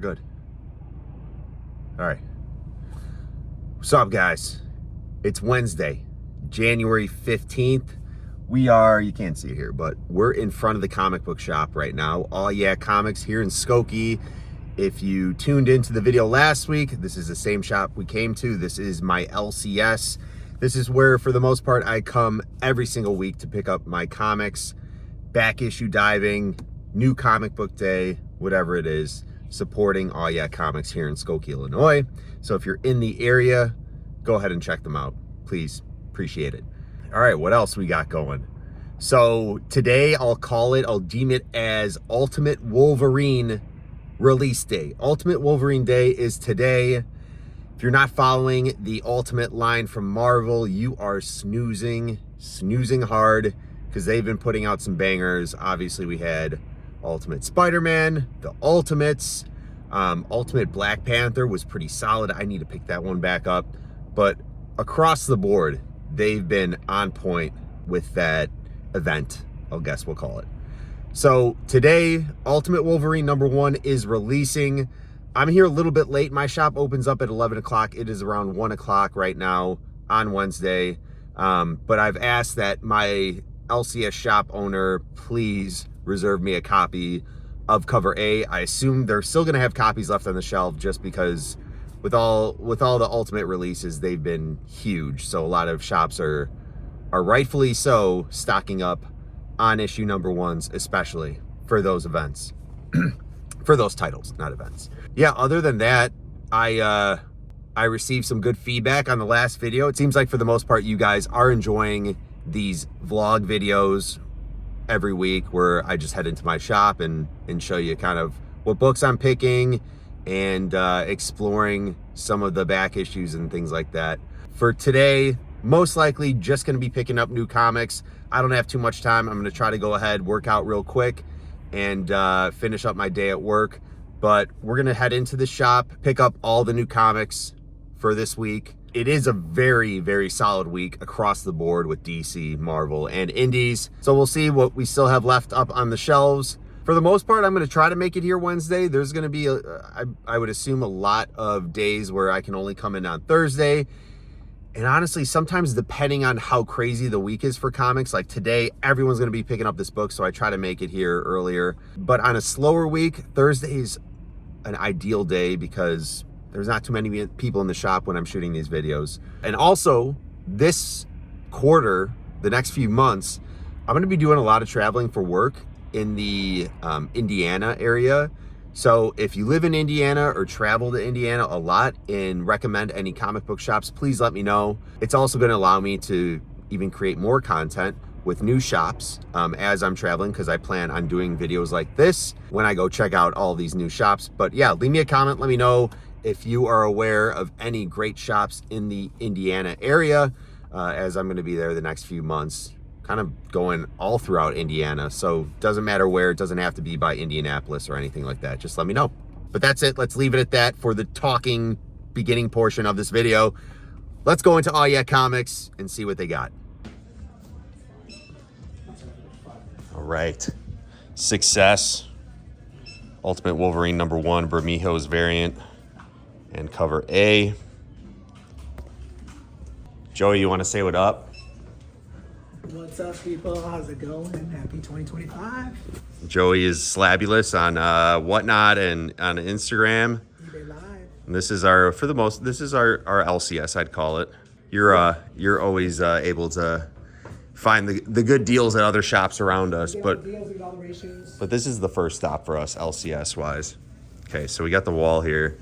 good. All right. What's up, guys? It's Wednesday, January 15th. We are, you can't see it here, but we're in front of the comic book shop right now. All Yeah Comics here in Skokie. If you tuned into the video last week, this is the same shop we came to. This is my LCS. This is where, for the most part, I come every single week to pick up my comics, back issue diving, new comic book day, whatever it is, supporting All Yeah Comics here in Skokie, Illinois. So if you're in the area, go ahead and check them out. Please, appreciate it. All right, what else we got going? So today I'll deem it as Ultimate Wolverine release day. Ultimate Wolverine Day is today. If you're not following the Ultimate line from Marvel, you are snoozing hard, because they've been putting out some bangers. Obviously, we had Ultimate Spider-Man, the Ultimates, Ultimate Black Panther was pretty solid. I need to pick that one back up. But across the board, they've been on point with that event, I guess we'll call it. So today, Ultimate Wolverine #1 is releasing. I'm here a little bit late. My shop opens up at 11 o'clock. It is around 1 o'clock right now on Wednesday. But I've asked that my LCS shop owner please reserve me a copy of cover A. I assume they're still gonna have copies left on the shelf, just because with all the Ultimate releases, they've been huge. So a lot of shops are rightfully so stocking up on issue #1s, especially for those events. For those titles, not events. Yeah, other than that, I received some good feedback on the last video. It seems like for the most part, you guys are enjoying these vlog videos every week, where I just head into my shop and show you kind of what books I'm picking and exploring some of the back issues and things like that. For today, most likely just gonna be picking up new comics. I don't have too much time. I'm gonna try to go ahead, work out real quick, and finish up my day at work. But we're gonna head into the shop, pick up all the new comics for this week. It is a very, very solid week across the board with DC, Marvel, and indies. So we'll see what we still have left up on the shelves. For the most part, I'm gonna try to make it here Wednesday. There's gonna be, I would assume, a lot of days where I can only come in on Thursday. And honestly, sometimes depending on how crazy the week is for comics, like today, everyone's gonna be picking up this book, so I try to make it here earlier. But on a slower week, Thursday's an ideal day because there's not too many people in the shop when I'm shooting these videos. And also, this quarter, the next few months, I'm gonna be doing a lot of traveling for work in the Indiana area. So if you live in Indiana or travel to Indiana a lot and recommend any comic book shops, please let me know. It's also gonna allow me to even create more content with new shops as I'm traveling, because I plan on doing videos like this when I go check out all these new shops. But yeah, leave me a comment, let me know if you are aware of any great shops in the Indiana area, as I'm gonna be there the next few months, kind of going all throughout Indiana. So doesn't matter where, it doesn't have to be by Indianapolis or anything like that. Just let me know. But that's it, let's leave it at that for the talking beginning portion of this video. Let's go into All Yeah Comics and see what they got. All right, Success, Ultimate Wolverine #1, Bermejo's variant, and cover A. Joey, you wanna say what up? What's up, people? How's it going? Happy 2025. Joey is Slabulous on Whatnot and on Instagram. eBay Live. And this is our, for the most, this is our LCS, I'd call it. You're always able to find the good deals at other shops around us, but this is the first stop for us LCS wise. Okay, so we got the wall here.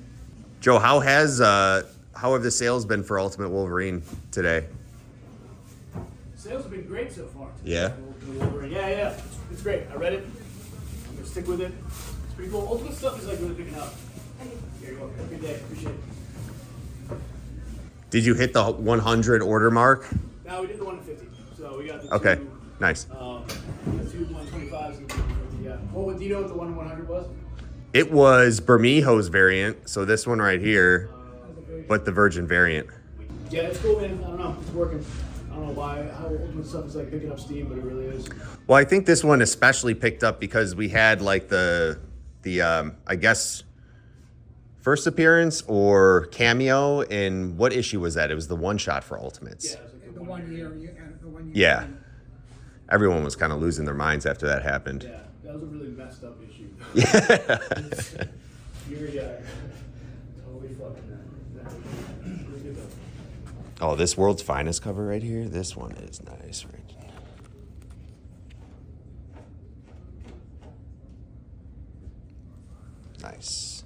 Joe, how have the sales been for Ultimate Wolverine today? Sales have been great so far. Yeah? Yeah. It's great. I read it. I'm going to stick with it. It's pretty cool. Ultimate stuff is like really picking up. Here you go. Have a good day. Appreciate it. Did you hit the 100 order mark? No, we did the 150. So we got the okay, two, nice. the two 125s and the 150, yeah. Well, do you know what the 100 was? It was Bermejo's variant, so this one right here, but the Virgin variant. Yeah, it's cool, man. I don't know. It's working. I don't know why, how Ultimate stuff is like picking up steam, but it really is. Well, I think this one especially picked up because we had like the I guess First appearance or cameo, and what issue was that? It was the one shot for Ultimates. Yeah, it was like The 1 year, the 1 year. Yeah. Everyone was kind of losing their minds after that happened. Yeah, that was a really messed up issue. Yeah. You're totally fucking that. Really good though. Oh, this World's Finest cover right here. This one is nice, right? Nice.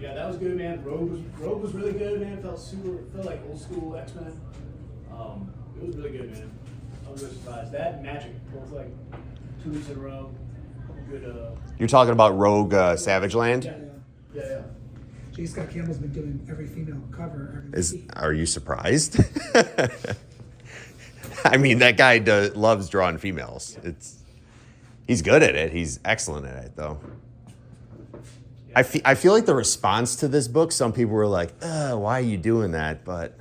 Yeah, that was good, man. Rogue was really good, man. Felt like old school X-Men. It was really good, man. I was really surprised. That and Magic, both like 2 weeks in a row. Good. You're talking about Rogue Savage Land? Yeah. J. Scott Campbell's been doing every female cover. Are you surprised? I mean, that guy loves drawing females. He's good at it. He's excellent at it, though. I feel like the response to this book, some people were like, why are you doing that? But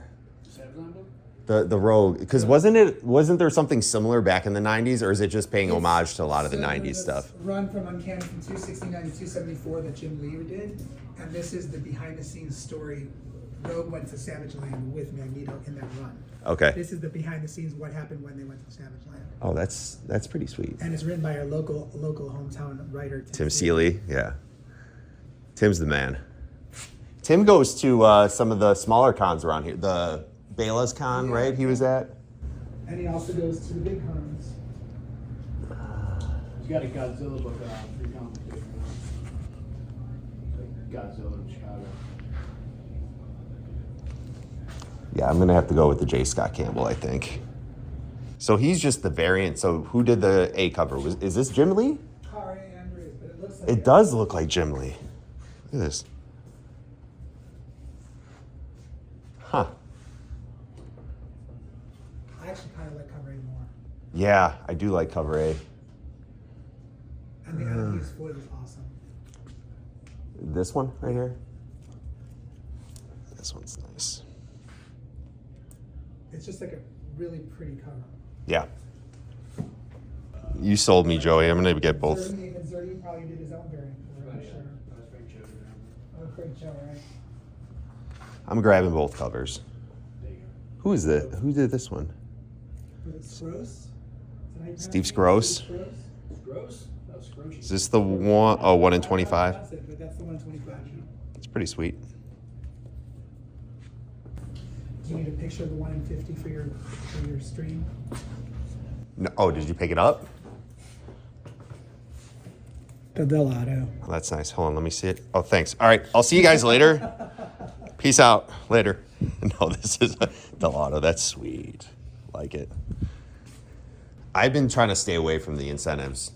the Rogue, because wasn't there something similar back in the 90s, or is it just paying homage to a lot of the 90s stuff? Run from Uncanny from 269 to 274 that Jim Lee did, and this is the behind-the-scenes story. Rogue went to Savage Land with Magneto in that run. Okay. This is the behind-the-scenes what happened when they went to Savage Land. Oh, that's pretty sweet. And it's written by our local hometown writer Tim Seeley, yeah. Tim's the man. Tim goes to some of the smaller cons around here. The Bela's Con, right? He was at. And he also goes to the big cons. He's got a Godzilla book on free comic book. Godzilla in Chicago. Yeah, I'm gonna have to go with the J. Scott Campbell, I think. So he's just the variant. So who did the A cover? Is this Jim Lee? Kari Andrews, but it looks like It does look like Jim Lee. Look at this. Huh. I actually kind of like cover A more. Yeah, I do like cover A. And the Enemies foil is awesome. This one right here. This one's nice. It's just like a really pretty cover. Yeah. You sold me, Joey. I'm gonna get both. Zerdy probably did his own variant for it, I'm sure. Oh, great show, right? I'm grabbing both covers. There you go. Who is it? Who did this one? Was it Scroce? Is that how you Steve pronounce Scroce? it? Gross? That was scrunchy. Is this the one? Oh, 1 in 25. That's it, but that's the 1 in 25. It's pretty sweet. Do you need a picture of the 1 in 50 for your stream? No, oh, did you pick it up? The Delato. Oh, that's nice. Hold on, let me see it. Oh, thanks. All right, I'll see you guys later. Peace out. Later. No, this is a Delato. That's sweet. Like it. I've been trying to stay away from the incentives.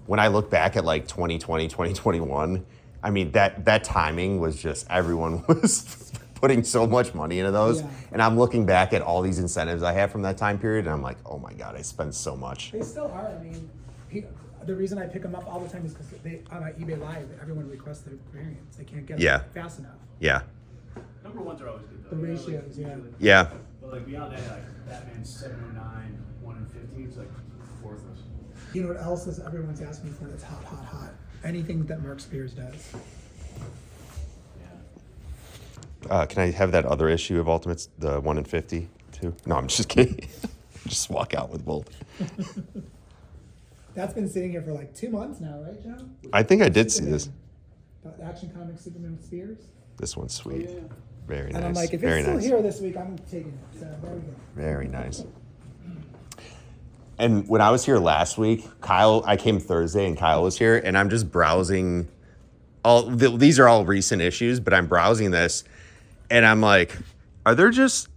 When I look back at like 2020, 2021, I mean, that timing was just, everyone was putting so much money into those. Yeah. And I'm looking back at all these incentives I have from that time period, and I'm like, oh my God, I spent so much. They still are. I mean, the reason I pick them up all the time is because on my eBay Live, everyone requests their variants. They can't get them fast enough. Yeah. Number ones are always good though. The ratios, yeah. Yeah. But like beyond that, like Batman's 709, 1 in 50, it's like worthless. You know what else is everyone's asking for that's hot, hot, hot? Anything that Mark Spears does. Yeah. Can I have that other issue of Ultimates, the 1 in 50 too? No, I'm just kidding. Just walk out with both. That's been sitting here for like 2 months now, right, Joe? I think I did see this. The Action Comics Superman with Spears. This one's sweet. Yeah. Very nice. And I'm like, if Very it's still nice. here this week, I'm taking it. So there we go. Very nice. And when I was here last week, I came Thursday and Kyle was here, and I'm just browsing. These are all recent issues, but I'm browsing this, and I'm like, are there just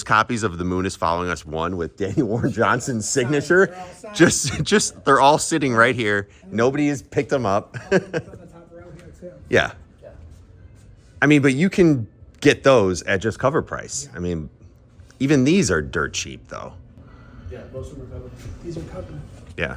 copies of The Moon is Following Us 1 with Daniel Warren Johnson's signature? They're all signed. Just they're all sitting right here. Nobody has picked them up. On the top row here too. Yeah. I mean, but you can get those at just cover price. I mean, even these are dirt cheap though. Yeah, most of them are covered. These are covered. Yeah.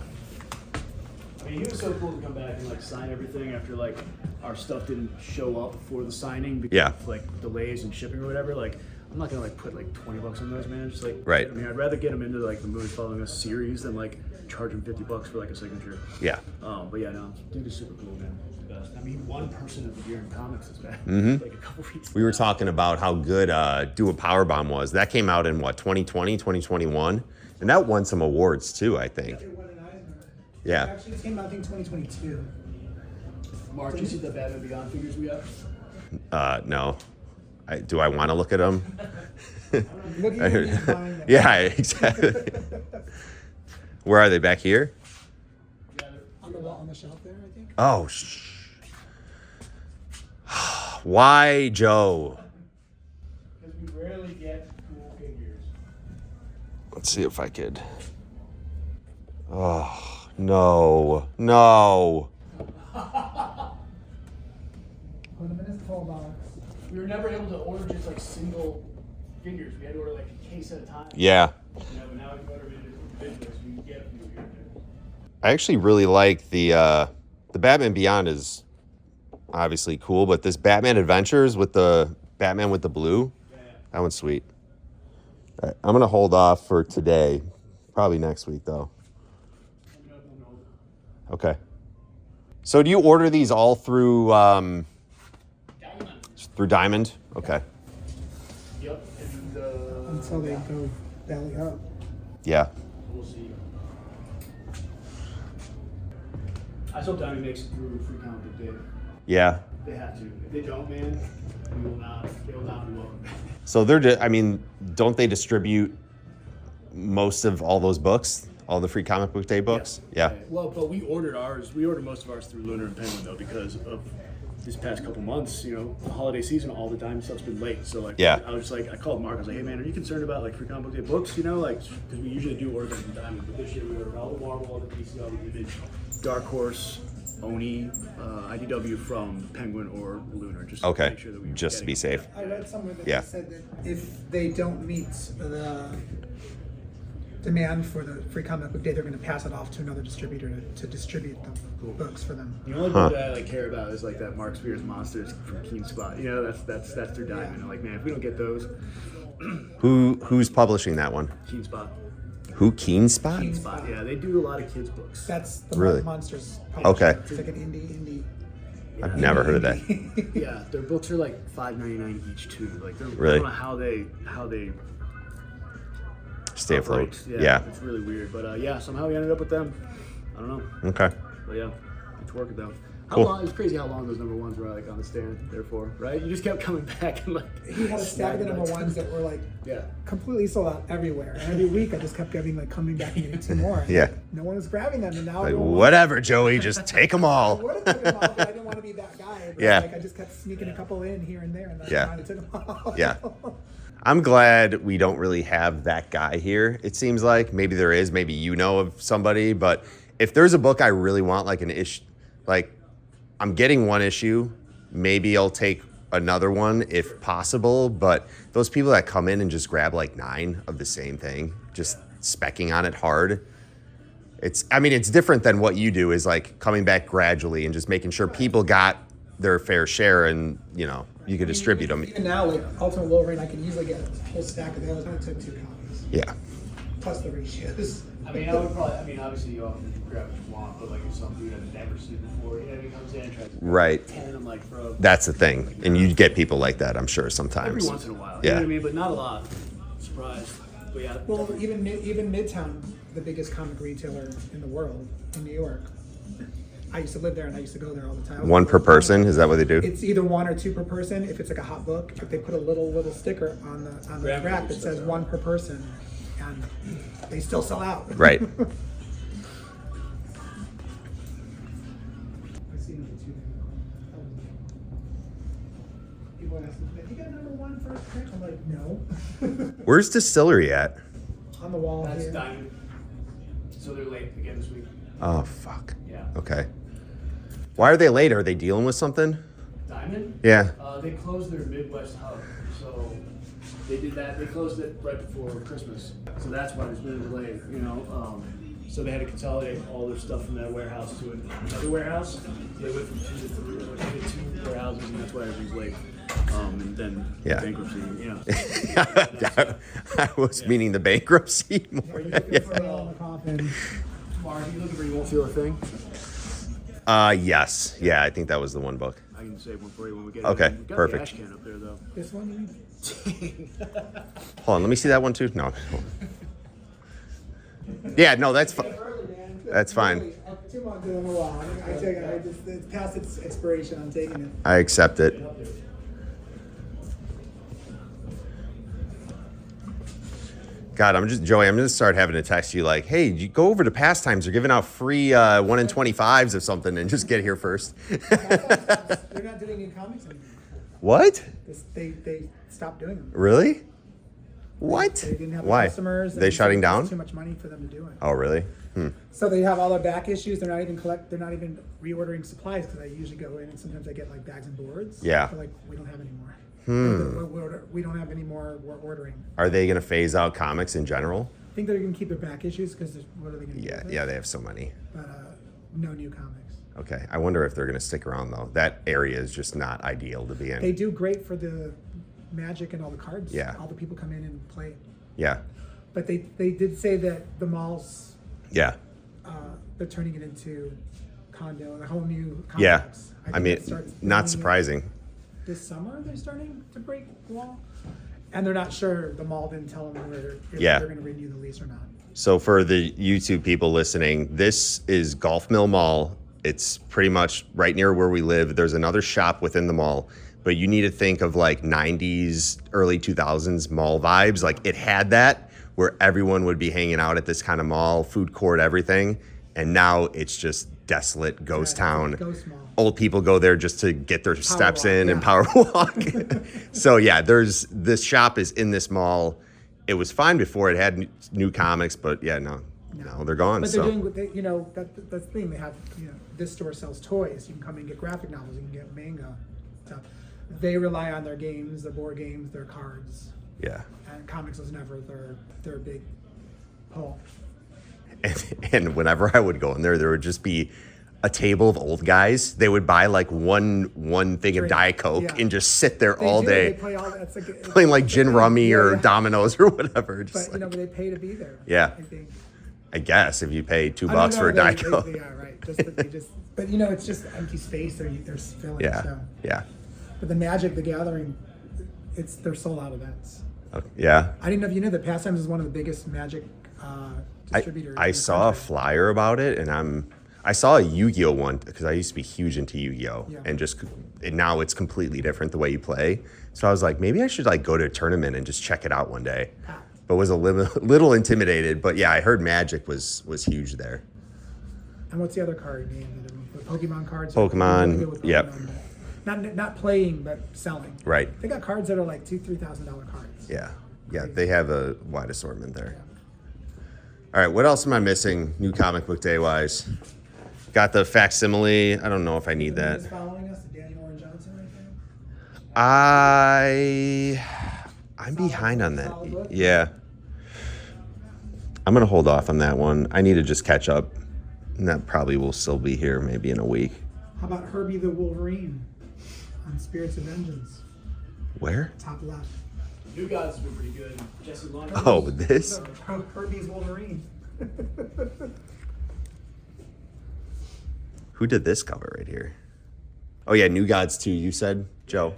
I mean, he was so cool to come back and like sign everything after like our stuff didn't show up before the signing because Yeah. of like delays and shipping or whatever. Like, I'm not gonna like put like $20 on those, man. Just like, Right. I mean, I'd rather get them into like the Movies Following Us series than like charge them $50 for like a signature. Yeah. But yeah, no, dude is super cool, man. The best. I mean, one person of the year in comics is bad. Like a couple weeks. We were talking about how good Do a Powerbomb was. That came out in what, 2020, 2021? And that won some awards too, I think. It won an Eisner. Yeah. Actually, it came out, I think, 2022. Mark, you see the Batman Beyond figures we have? No. Do I want to look at them? Look at you buying them. Yeah, exactly. Where are they? Back here? Yeah, On the wall, on the shelf there, I think. Oh, why, Joe? because we rarely get cool figures. Let's see if I could. Oh, no. No. Put them in his tall box. We were never able to order just like single figures. We had to order like a case at a time. Yeah. You know, but now we can order individually, so we can get a few here and there. I actually really like the Batman Beyond is obviously cool, but this Batman Adventures with the Batman with the blue, that one's sweet. All right, I'm going to hold off for today. Probably next week, though. Okay. So do you order these all through Diamond? Okay. Yep. And Until they go belly up. Yeah. we'll see. I hope Diamond makes it through Free Comic Book Day. Yeah. They have to. If they don't, man, we will not. They will not be welcome back. So I mean, don't they distribute most of all those books? All the Free Comic Book Day books? Yeah. Well, but we ordered ours. We ordered most of ours through Lunar and Penguin though, because of this past couple months. You know, the holiday season, all the Diamond stuff's been late. So like, Yeah. I was just like, I called Mark. I was like, hey man, are you concerned about like Free Comic Book Day books? You know, like, because we usually do order them from Diamond, but this year we ordered all the Marvel, all the DC, all the Image, Dark Horse, Oni, IDW from Penguin or Lunar. Just to Okay. make sure that we were Just to be getting safe. I read somewhere that Yeah. said that if they don't meet the demand for the Free Comic Book Day, they're going to pass it off to another distributor to distribute the books for them. The only book that I like care about is like that Mark Spears Monsters from Keen Spot. You know, that's through Diamond. I'm like, man, if we don't get those, Who's publishing that one? Keen Spot. Who? Keen Spot? Keen Spot. Yeah, they do a lot of kids books. That's the Really? Monsters. Okay. It's like an indie. I've never heard of that. Yeah, their books are like $5.99 each too. Like, they're, Really? I don't know how they Stay afloat. operate. Yeah. It's really weird, but yeah, somehow we ended up with them. I don't know, Okay. but yeah, it's working though. How Cool. long? It's crazy how long those number ones were like on the stand. Therefore, right? You just kept coming back and like. He had a stack of the number ones that were like Yeah. completely sold out everywhere. And every week I just kept coming back and getting two more. Yeah. No one was grabbing them, and now Like, everyone whatever, Joey, just take them I all. would have took them all, but I didn't want to be that guy. But Yeah. Like I just kept sneaking a couple in here and there, and then Yeah. I finally took them all. Yeah. I'm glad we don't really have that guy here, it seems like. Maybe there is, maybe you know of somebody, but if there's a book I really want, like an issue, like I'm getting one issue, maybe I'll take another one if possible, but those people that come in and just grab like 9 of the same thing, just specking on it hard, it's different than what you do, is like coming back gradually and just making sure people got their fair share and, you know, you could distribute them. Even now, like Ultimate Wolverine, I can easily get a whole stack of those. I only took 2 copies, Yeah. plus the ratios. I mean, I would probably. I mean, obviously you often grab what you want, but like if some dude I've never seen before, you know, he comes in and tries to grab Right. 10, I'm like, bro. That's the thing. And you get people like that, I'm sure, Every sometimes. once in a while. Yeah. You know what I mean? But not a lot. Surprised. But yeah. Well, even Midtown, the biggest comic retailer in the world, in New York. I used to live there, and I used to go there all the time. 1 per person, is that what they do? It's either 1 or 2 per person. If it's like a hot book, if they put a little sticker on the Grab rack it, that says 1 per person, and they still sell out. Right. I see number 2. People ask me, "Have you got number 1 first print?" I'm like, no. Where's Distillery at? On the wall That's here. Diamond. So they're late again this week. Oh, fuck. Yeah. Okay. Why are they late? Are they dealing with something? Diamond? Yeah. They closed their Midwest hub. So they did that. They closed it right before Christmas. So that's why it's been delayed, you know. So they had to consolidate all their stuff from that warehouse to another warehouse. They went from 2 to 3. They did 2 warehouses, and that's why everything's late. And then Yeah. bankruptcy, you know. I was meaning the bankruptcy Are more. you looking for a nail in the coffin? Mark, you looking for You Won't Feel a Thing? Yes. Yeah, I think that was the one book. I can save one for you when we get Okay, it. We've got perfect. The ash can up there, though. This one, you mean? Hold on, let me see that one too. No. Yeah, no, that's fine. That's fine. Two months in a while. I take it. It's past its expiration. I'm taking it. I accept it. God, Joey, I'm gonna start having to text you like, hey, you go over to Pastimes. They're giving out free 1 in 25s or something, and just get here first. They're not doing new comics anymore. What? They stopped doing them. Really? What? They didn't have the Why? customers. They and shutting it's down? Too much money for them to do it. Oh, really? So they have all their back issues. They're not even reordering supplies because I usually go in and sometimes I get like bags and boards. Yeah. They're like, we don't have any more. We don't have any more. We're ordering. Are they gonna phase out comics in general? I think they're going to keep their back issues because what are they going to do? Yeah, with it? yeah, they have so many. But no new comics. Okay, I wonder if they're gonna stick around though. That area is just not ideal to be in. They do great for the Magic and all the cards. Yeah. All the people come in and play. Yeah, But they did say that the malls, yeah, they're turning it into condo and a whole new yeah. complex. I think mean, it starts not building surprising. This summer they're starting to break the wall. And they're not sure. The mall didn't tell them if Yeah. they're going to renew the lease or not. So for the YouTube people listening, this is Golf Mill Mall. It's pretty much right near where we live. There's another shop within the mall, but you need to think of like 90s, early 2000s mall vibes. Like it had that where everyone would be hanging out at this kind of mall, food court, everything. And now it's just desolate ghost town. Ghost mall. Old people go there just to get their steps walk, in and yeah. power walk. So yeah, this shop is in this mall. It was fine before it had new comics, but yeah, no, they're gone. But they're So doing, that's the thing. They have, this store sells toys. You can come and get graphic novels. You can get manga stuff. They rely on their games, their board games, their cards. yeah. And comics was never their big pull. And whenever I would go in there would just be a table of old guys. They would buy like one thing of Drink, Diet Coke yeah. and just sit there all They day play all that. It's like, playing like gin rummy yeah, or yeah. dominoes or whatever. Just But but they pay to be there. Yeah. I think. I guess if you pay $2 I don't know, for a Diet they- Coke. Yeah, right. But it's just empty space. They're filling. Yeah, So. yeah, But the Magic, the Gathering, they're sold out events. yeah. I didn't know if you knew that Pastimes is one of the biggest Magic distributors. I in the saw a country. flyer about it, and I saw a Yu-Gi-Oh one because I used to be huge into Yu-Gi-Oh, Yeah. and now it's completely different the way you play. So I was like, maybe I should like go to a tournament and just check it out one day. Packed. But was a little intimidated. But yeah, I heard Magic was huge there. And what's the other card name? The Pokemon cards. Pokemon, Really good with yep. Not playing, but selling. Right. They got cards that are like $2,000-$3,000 cards. Yeah, they have a wide assortment there. All right, what else am I missing? New comic book day wise, got the facsimile. I don't know if I need that. Is following us, Danny Warren Johnson right there? I'm behind on that. Solid book? Yeah. I'm gonna hold off on that one. I need to just catch up. And that probably will still be here maybe in a week. How about Herbie the Wolverine on Spirits of Vengeance? Where? Top left. New Gods has been pretty good. Jesse Long. Oh, this? No, Herbie's Wolverine. Who did this cover right here? Oh yeah, New Gods 2, you said, Joe?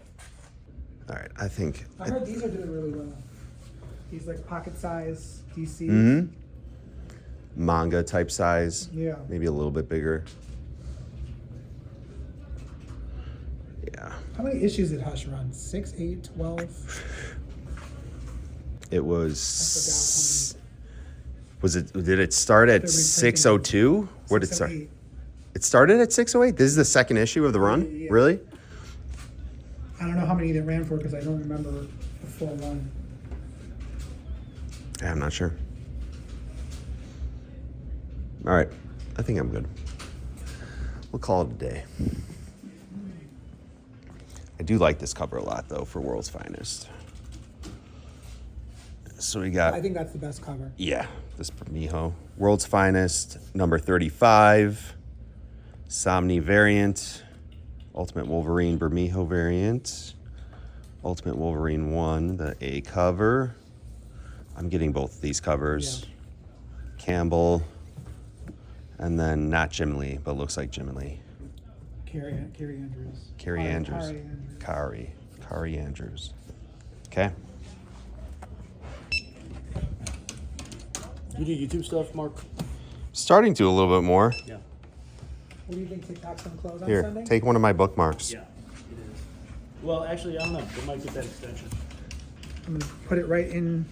All right, I think. I heard these are doing really well. These like pocket size DC. Mm-hmm. Manga type size. Yeah. Maybe a little bit bigger. Yeah. How many issues did Hush run? 6, 8, 12? It was. Did it start at They're reprinting 602? Where did it start? 608. It started at 608? This is the second issue of the run? Yeah. Really? I don't know how many they ran for because I don't remember the full run. Yeah, I'm not sure. All right. I think I'm good. We'll call it a day. I do like this cover a lot, though, for World's Finest. So we got... I think that's the best cover. Yeah, this Bermejo. World's Finest, number 35. Somni variant. Ultimate Wolverine Bermejo variant. Ultimate Wolverine 1, the A cover. I'm getting both of these covers. Yeah. Campbell, and then not Jim Lee, but looks like Jim Lee. Carrie Andrews. Carrie Andrews. Carrie Andrews. Okay. You do YouTube stuff, Mark? Starting to a little bit more. Yeah. What do you think TikTok's gonna close on Here, Sunday? take one of my bookmarks. Yeah, it is. Well, actually, I don't know. They might get that extension. I'm gonna put it right in.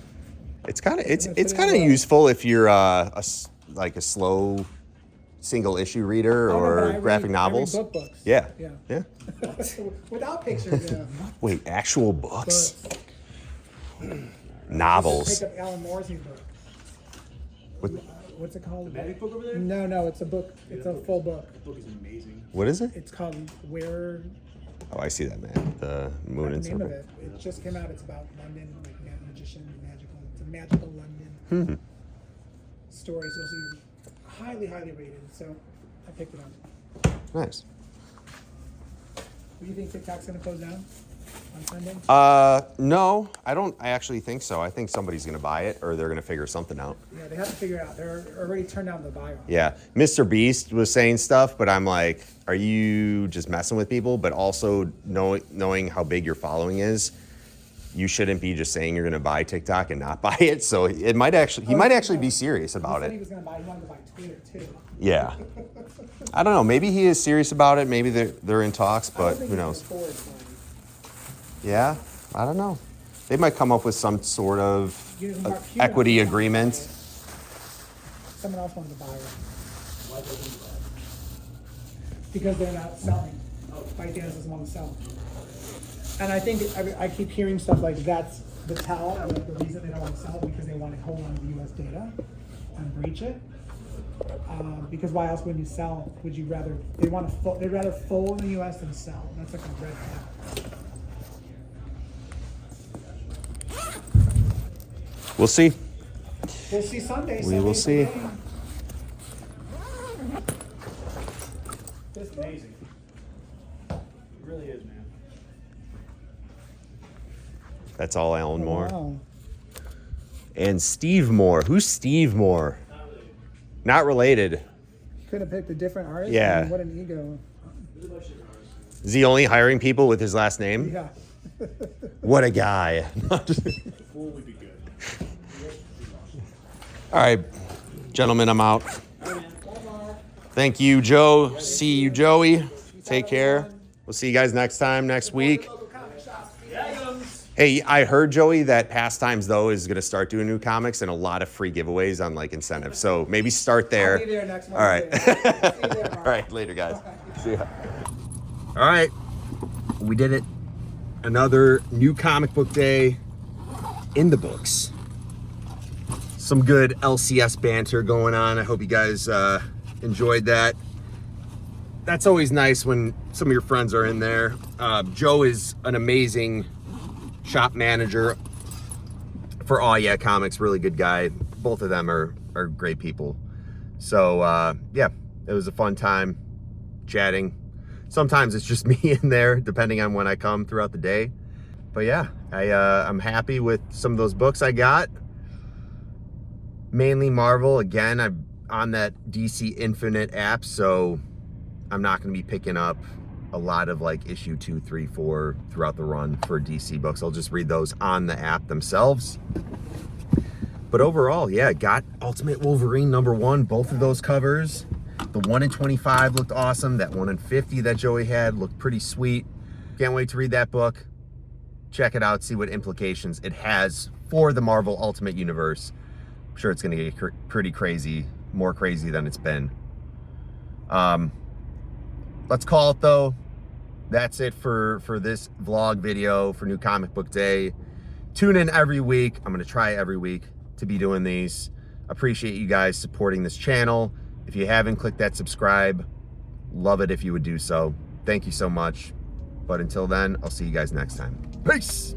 It's kind of it's I'm gonna it's put it kind of in the- useful if you're like a slow single issue reader Oh, no, or but graphic I read novels. book books. Yeah. Yeah. Yeah. Without pictures. Yeah. Wait, actual books? Books. Novels. Pick up Alan Moore's new book. What, What's it called? The magic book over there? No, it's a book. It's a full book. The book is amazing. what is it? It's called Where. Oh, I see that, man. The moon and The name of serpent. it. It just came out. It's about London, like magician, magical. It's a magical London story. So it's highly rated. So I picked it up. Nice. Do you think TikTok's gonna close down on Sunday? No, I don't. I actually think so. I think somebody's gonna buy it, or they're gonna figure something out. Yeah, they have to figure it out. They're already turned down the buy. Yeah, Mr. Beast was saying stuff, but I'm like, are you just messing with people? But also knowing how big your following is, you shouldn't be just saying you're gonna buy TikTok and not buy it. So it might actually, he might actually be serious about He said it. he was gonna buy. He wanted to buy Twitter too. Yeah. I don't know. Maybe he is serious about it. Maybe they're in talks, I don't but think who he can knows? afford it, Yeah, I don't know. They might come up with some sort of You know, Mark Cuban equity wanted to buy agreement. it. Someone else wanted to buy it Why do they do that? because they're not selling. ByteDance doesn't want to sell. And I think I keep hearing stuff like that's the tell, or like the reason they don't want to sell because they want to hold on to the U.S. data and breach it. Because why else would you sell? Would you rather? They'd rather fold in the U.S. than sell. That's like a red flag. We'll see. We'll see Sunday. We will see. This It's book? amazing. It really is, man. That's all Alan Moore. Wow. And Steve Moore. Who's Steve Moore? Not really. Not related. Could have picked a different artist. Yeah. I mean, what an ego. There's a bunch of different artists. Is he only hiring people with his last name? Yeah. What a guy. Fool would be good. All right, gentlemen, I'm out. Thank you, Joe. See you, Joey. Take care. We'll see you guys next time, next week. Hey, I heard, Joey, that Pastimes, though, is going to start doing new comics and a lot of free giveaways on, like, incentives. So maybe start there. I'll be there next All right. Wednesday. See you there, Mark. All right, later, guys. See ya. All right, we did it. Another new comic book day in the books. Some good LCS banter going on. I hope you guys enjoyed that. That's always nice when some of your friends are in there. Joe is an amazing shop manager for Oh Yeah Comics, really good guy. Both of them are great people. So yeah, it was a fun time chatting. Sometimes it's just me in there, depending on when I come throughout the day. But yeah, I'm happy with some of those books I got. Mainly Marvel. Again, I'm on that DC Infinite app, so I'm not going to be picking up a lot of like issue 2, 3, 4 throughout the run for DC books. I'll just read those on the app themselves. But overall, yeah, got Ultimate Wolverine #1, both of those covers. The 1 in 25 looked awesome. That 1 in 50 that Joey had looked pretty sweet. Can't wait to read that book. Check it out, see what implications it has for the Marvel Ultimate Universe. I'm sure it's going to get pretty crazy, more crazy than it's been. Let's call it, though. That's it for this vlog video for New Comic Book Day. Tune in every week. I'm going to try every week to be doing these. Appreciate you guys supporting this channel. If you haven't, click that subscribe. Love it if you would do so. Thank you so much. But until then, I'll see you guys next time. Peace!